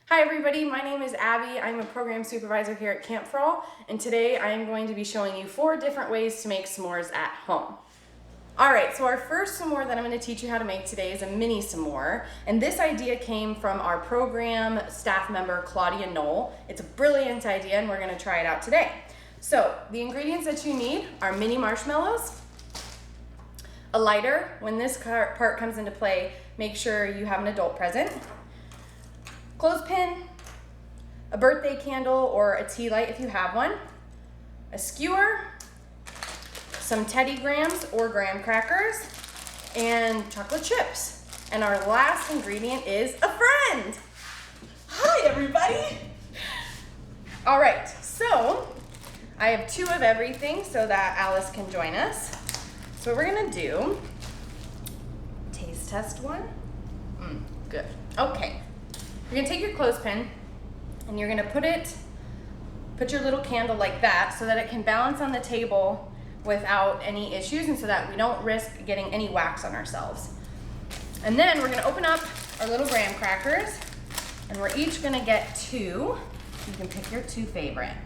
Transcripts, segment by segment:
Hi everybody, my name is Abby. I'm a program supervisor here at Camp For All, and today I am going to be showing you 4 different ways to make s'mores at home. Alright, so our first s'more that I'm going to teach you how to make today is a mini s'more, and this idea came from our program staff member Claudia Knoll. It's a brilliant idea and we're going to try it out today. So, the ingredients that you need are mini marshmallows, a lighter. When this part comes into play, make sure you have an adult present, clothespin, a birthday candle or a tea light if you have one, a skewer, some Teddy Grahams or graham crackers, and chocolate chips. And our last ingredient is a friend. Hi everybody! All right, so I have 2 of everything so that Alice can join us. So we're gonna do taste test one. Good, okay. You're gonna take your clothespin and you're gonna put your little candle like that so that it can balance on the table without any issues and so that we don't risk getting any wax on ourselves. And then we're gonna open up our little graham crackers and we're each gonna get 2. You can pick your 2 favorite.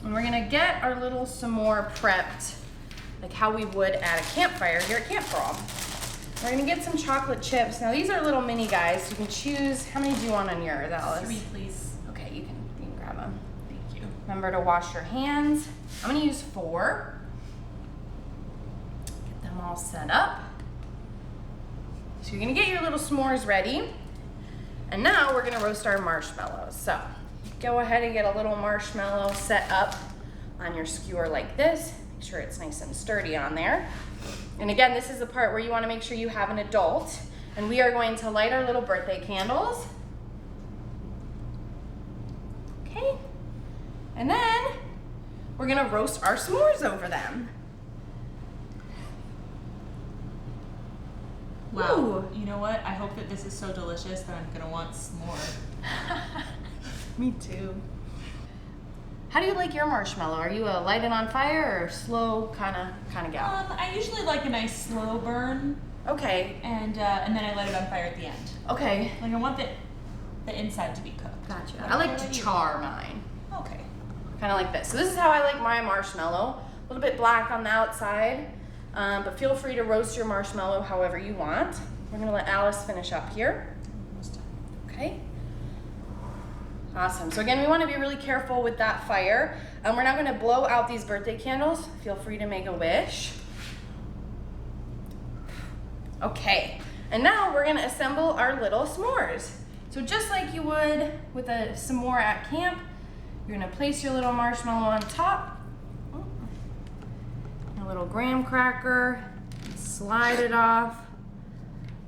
And we're gonna get our little s'more prepped like how we would at a campfire here at Camp For All. We're gonna get some chocolate chips. Now these are little mini guys. You can choose, how many do you want on yours, Alice? 3, please. Okay, you can grab them. Thank you. Remember to wash your hands. I'm gonna use 4. Get them all set up. So you're gonna get your little s'mores ready. And now we're gonna roast our marshmallows. So go ahead and get a little marshmallow set up on your skewer like this. Make sure it's nice and sturdy on there. And again, this is the part where you want to make sure you have an adult. And we are going to light our little birthday candles. Okay. And then we're going to roast our s'mores over them. Wow. Ooh. You know what? I hope that this is so delicious that I'm gonna want some more. Me too. How do you like your marshmallow? Are you a light it on fire or slow kind of gal? I usually like a nice slow burn, Okay. and then I light it on fire at the end. Okay. Like I want the inside to be cooked. Gotcha. What I like about to you? char mine. Okay. Kind of like this. So this is how I like my marshmallow. A little bit black on the outside, but feel free to roast your marshmallow however you want. We're gonna let Alice finish up here. Okay. Awesome. So again, we want to be really careful with that fire. We're now going to blow out these birthday candles. Feel free to make a wish. Okay. And now we're going to assemble our little s'mores. So just like you would with a s'more at camp, you're going to place your little marshmallow on top. A little graham cracker. Slide it off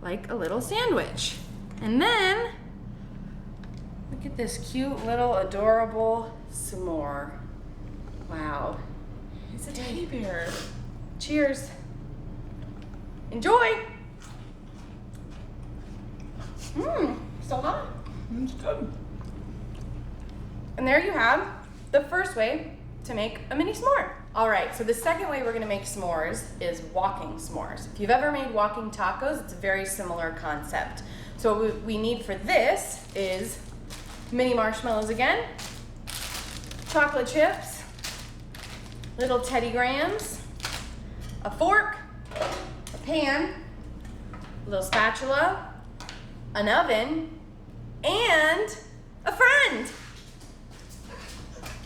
like a little sandwich. And then look at this cute little adorable s'more. Wow. It's a teddy bear. Cheers. Enjoy. So hot. It's good. And there you have the first way to make a mini s'more. All right, so the second way we're gonna make s'mores is walking s'mores. If you've ever made walking tacos, it's a very similar concept. So what we need for this is mini marshmallows again, chocolate chips, little Teddy Grahams, a fork, a pan, a little spatula, an oven, and a friend.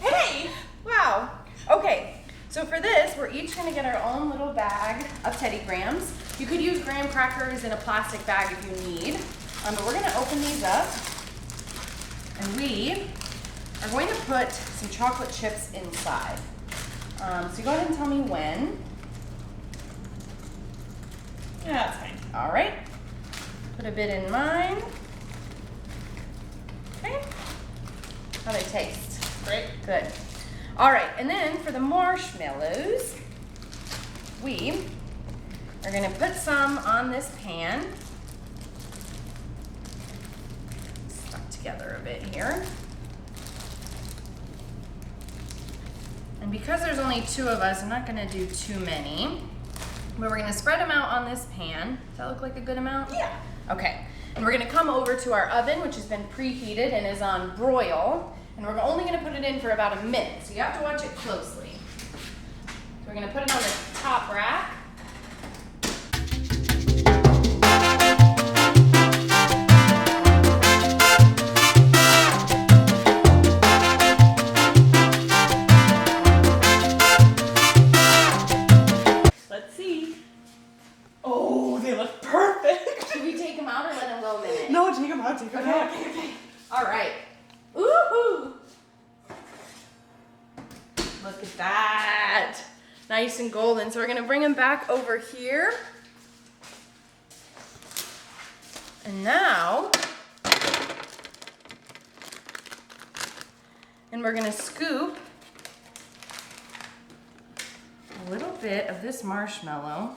Hey! Wow. Okay, so for this, we're each gonna get our own little bag of Teddy Grahams. You could use graham crackers in a plastic bag if you need, but we're gonna open these up. And we are going to put some chocolate chips inside. So go ahead and tell me when. Yeah, that's fine. All right. Put a bit in mine. Okay. How they taste? Great. Good. All right, and then for the marshmallows, we are gonna put some on this pan. Together a bit here. And because there's only 2 of us, I'm not gonna do too many, but we're gonna spread them out on this pan. Does that look like a good amount? Yeah. Okay. And we're gonna come over to our oven, which has been preheated and is on broil. And we're only gonna put it in for about a minute, so you have to watch it closely. So we're gonna put it on the top rack. Let's see. Oh, they look perfect. Should we take them out or let them go a minute? No, take them out, take them out. Okay. All right. Woohoo! Look at that. Nice and golden. So we're gonna bring them back over here. And now, we're gonna scoop a little bit of this marshmallow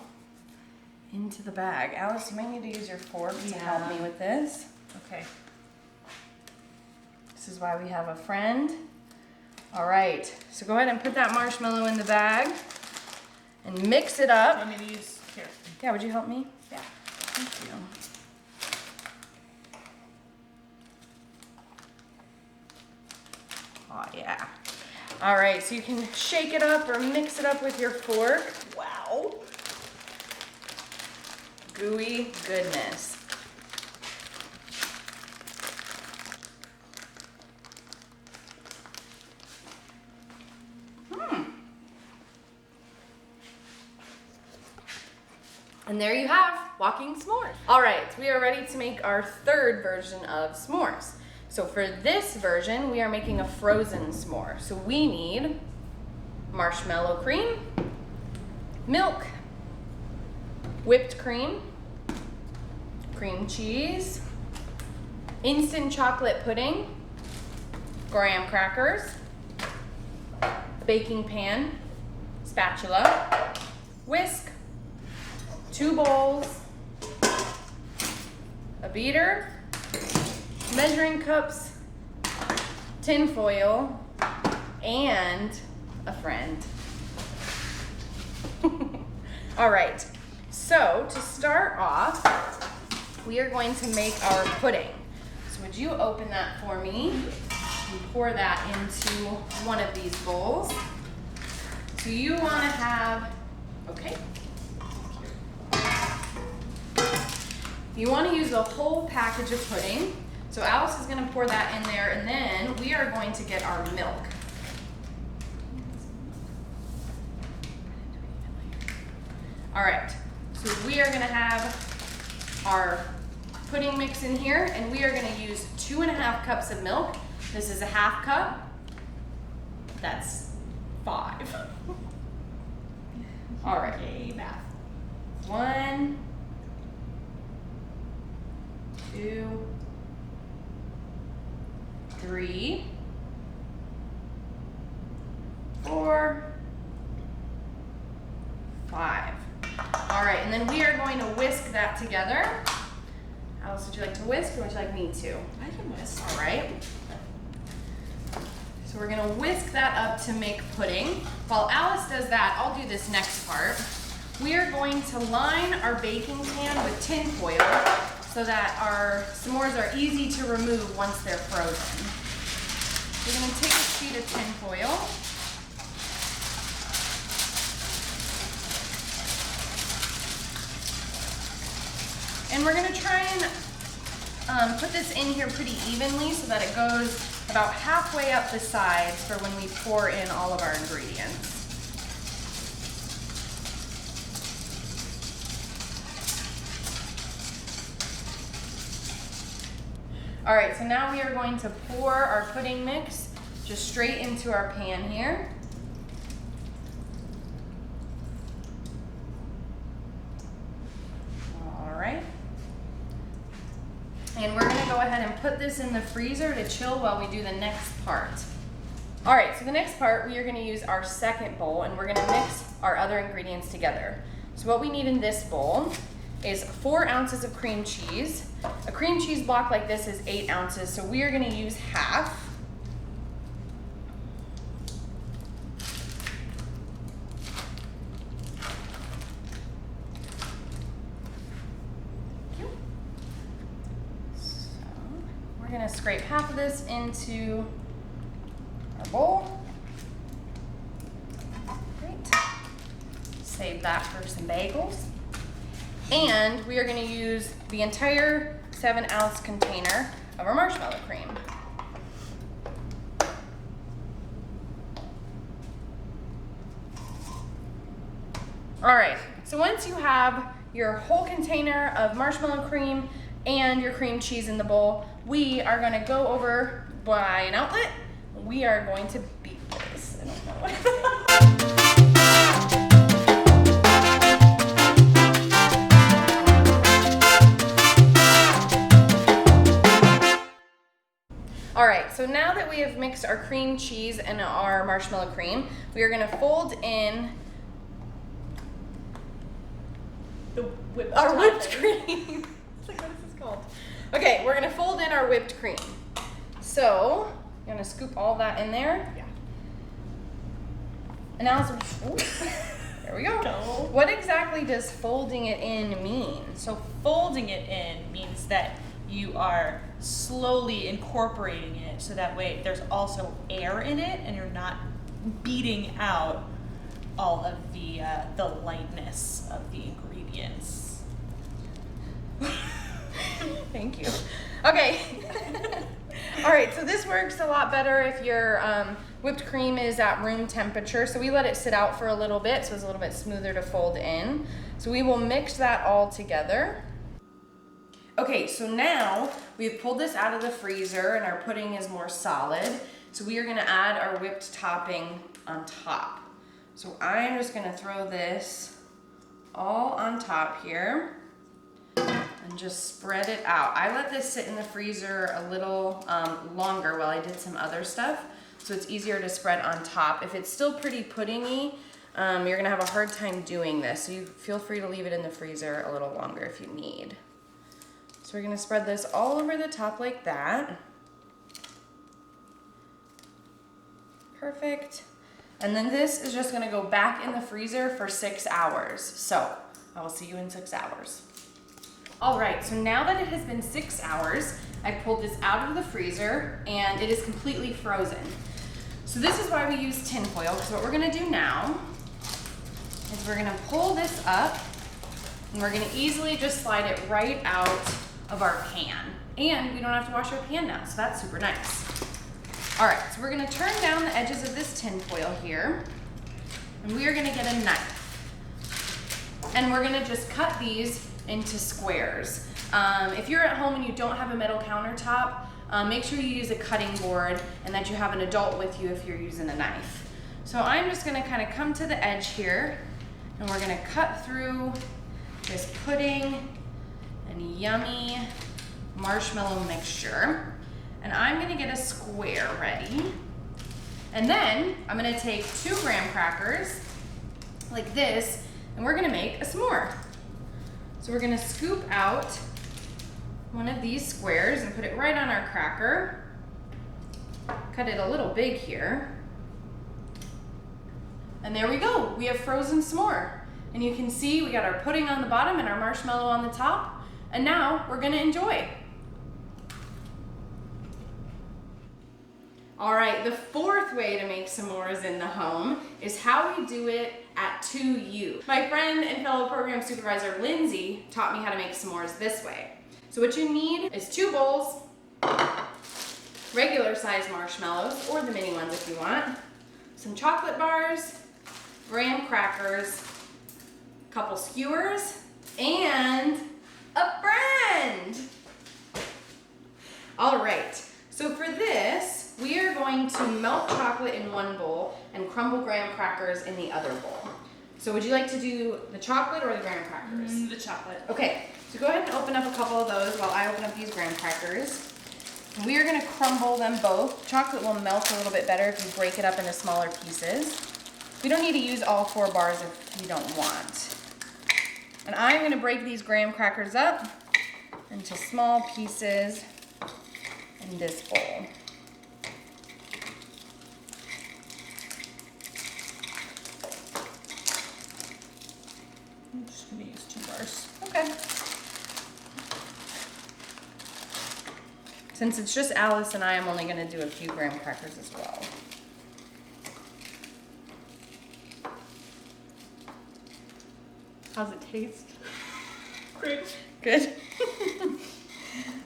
into the bag. Alice, you might need to use your fork to help me with this. Okay. This is why we have a friend. All right, so go ahead and put that marshmallow in the bag and mix it up. Want me to use, here. Yeah, would you help me? Yeah. Thank you. Oh yeah. All right, so you can shake it up or mix it up with your fork. Wow. Gooey goodness. And there you have walking s'mores. All right, we are ready to make our third version of s'mores. So for this version, we are making a frozen s'more. So we need marshmallow cream, milk, whipped cream, cream cheese, instant chocolate pudding, graham crackers, baking pan, spatula, whisk, 2 bowls, a beater, measuring cups, tin foil, and a friend. All right, so to start off, we are going to make our pudding. So would you open that for me and pour that into one of these bowls? So you want to have, okay. You want to use the whole package of pudding. So Alice is going to pour that in there, and then we are going to get our milk. All right, so we are going to have our pudding mix in here, and we are going to use 2.5 cups of milk. This is a 1/2 cup. That's 5. All right. Okay, math. 1, 2, 3, 4, 5. All right, and then we are going to whisk that together. Alice, would you like to whisk or would you like me to? I can whisk. All right. So we're gonna whisk that up to make pudding. While Alice does that, I'll do this next part. We are going to line our baking pan with tin foil so that our s'mores are easy to remove once they're frozen. We're gonna take a sheet of tin foil. And we're gonna try and put this in here pretty evenly so that it goes about halfway up the sides for when we pour in all of our ingredients. All right, so now we are going to pour our pudding mix just straight into our pan here. All right. And we're gonna go ahead and put this in the freezer to chill while we do the next part. All right, so the next part, we are gonna use our second bowl and we're gonna mix our other ingredients together. So what we need in this bowl is 4 ounces of cream cheese. A cream cheese block like this is 8 ounces, so we are gonna use half. half of this into our bowl. Great. Save that for some bagels. And we are going to use the entire 7-ounce container of our marshmallow cream. All right, so once you have your whole container of marshmallow cream and your cream cheese in the bowl, we are going to go over by an outlet. We are going to beat this. I don't know what All right, so now that we have mixed our cream cheese and our marshmallow cream, we are going to fold in our whipped cream. It's like, what is this called? Okay, we're going to fold in our whipped cream. So, I'm going to scoop all that in there. Yeah. And now, there we go. What exactly does folding it in mean? So folding it in means that you are slowly incorporating it so that way there's also air in it and you're not beating out all of the lightness of the ingredients. Thank you. Okay. All right, so this works a lot better if your whipped cream is at room temperature. So we let it sit out for a little bit so it's a little bit smoother to fold in. So we will mix that all together. Okay, so now we've pulled this out of the freezer and our pudding is more solid. So we are gonna add our whipped topping on top. So I'm just gonna throw this all on top here and just spread it out. I let this sit in the freezer a little longer while I did some other stuff, so it's easier to spread on top. If it's still pretty puddingy, you're gonna have a hard time doing this, so you feel free to leave it in the freezer a little longer if you need. So we're gonna spread this all over the top like that. Perfect. And then this is just gonna go back in the freezer for 6 hours. So I will see you in 6 hours. All right, so now that it has been 6 hours, I pulled this out of the freezer and it is completely frozen. So this is why we use tin foil, because what we're gonna do now is we're gonna pull this up and we're gonna easily just slide it right out of our pan. And we don't have to wash our pan now, so that's super nice. All right, so we're gonna turn down the edges of this tin foil here, and we are gonna get a knife. And we're gonna just cut these into squares. If you're at home and you don't have a metal countertop, make sure you use a cutting board and that you have an adult with you if you're using a knife. So I'm just gonna kind of come to the edge here, and we're gonna cut through this pudding and yummy marshmallow mixture. And I'm gonna get a square ready. And then I'm gonna take 2 graham crackers like this, and we're gonna make a s'more. So we're gonna scoop out one of these squares and put it right on our cracker. Cut it a little big here. And there we go, we have frozen s'more. And you can see we got our pudding on the bottom and our marshmallow on the top. And now we're gonna enjoy. All right, the 4th way to make s'mores in the home is how we do it at 2U. My friend and fellow program supervisor, Lindsay, taught me how to make s'mores this way. So what you need is 2 bowls, regular size marshmallows, or the mini ones if you want, some chocolate bars, graham crackers, a couple skewers, and a friend. All right, so for this, we are going to melt chocolate in one bowl and crumble graham crackers in the other bowl. So would you like to do the chocolate or the graham crackers? The chocolate. Okay, so go ahead and open up a couple of those while I open up these graham crackers. And we are gonna crumble them both. Chocolate will melt a little bit better if you break it up into smaller pieces. We don't need to use all 4 bars if you don't want. And I'm gonna break these graham crackers up into small pieces in this bowl. I'm just gonna use 2 bars. Okay. Since it's just Alice and I'm only gonna do a few graham crackers as well. How's it taste? Great. Good.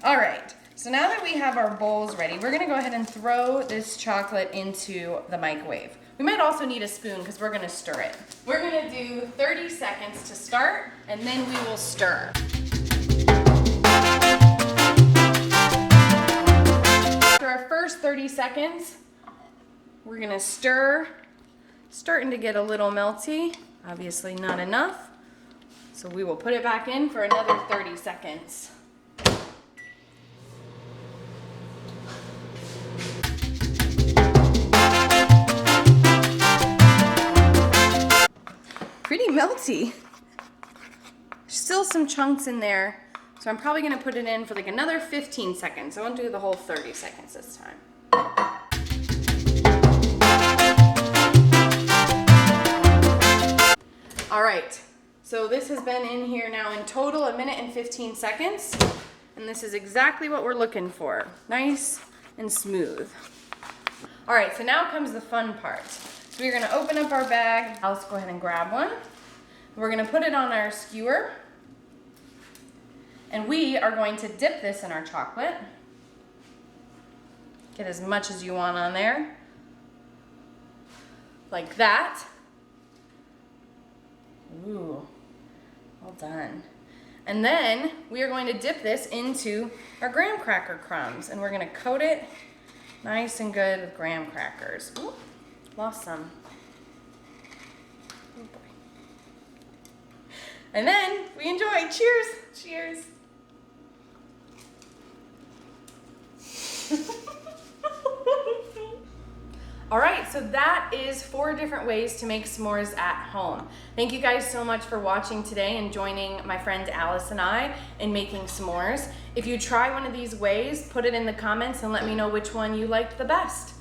All right, so now that we have our bowls ready, we're gonna go ahead and throw this chocolate into the microwave. We might also need a spoon because we're gonna stir it. We're gonna do 30 seconds to start, and then we will stir. After our first 30 seconds, we're gonna stir. Starting to get a little melty, obviously not enough. So we will put it back in for another 30 seconds. Pretty melty. Still some chunks in there, so I'm probably gonna put it in for like another 15 seconds. I won't do the whole 30 seconds this time. All right, so this has been in here now in total 1 minute and 15 seconds, and this is exactly what we're looking for. Nice and smooth. All right, so now comes the fun part. So we're gonna open up our bag. Let's go ahead and grab one. We're gonna put it on our skewer, and we are going to dip this in our chocolate. Get as much as you want on there, like that. Ooh, well done. And then we are going to dip this into our graham cracker crumbs, and we're gonna coat it nice and good with graham crackers. Ooh, lost some. Oh boy. And then we enjoy. Cheers! Cheers! All right, so that is 4 different ways to make s'mores at home. Thank you guys so much for watching today and joining my friend Alice and I in making s'mores. If you try one of these ways, put it in the comments and let me know which one you liked the best.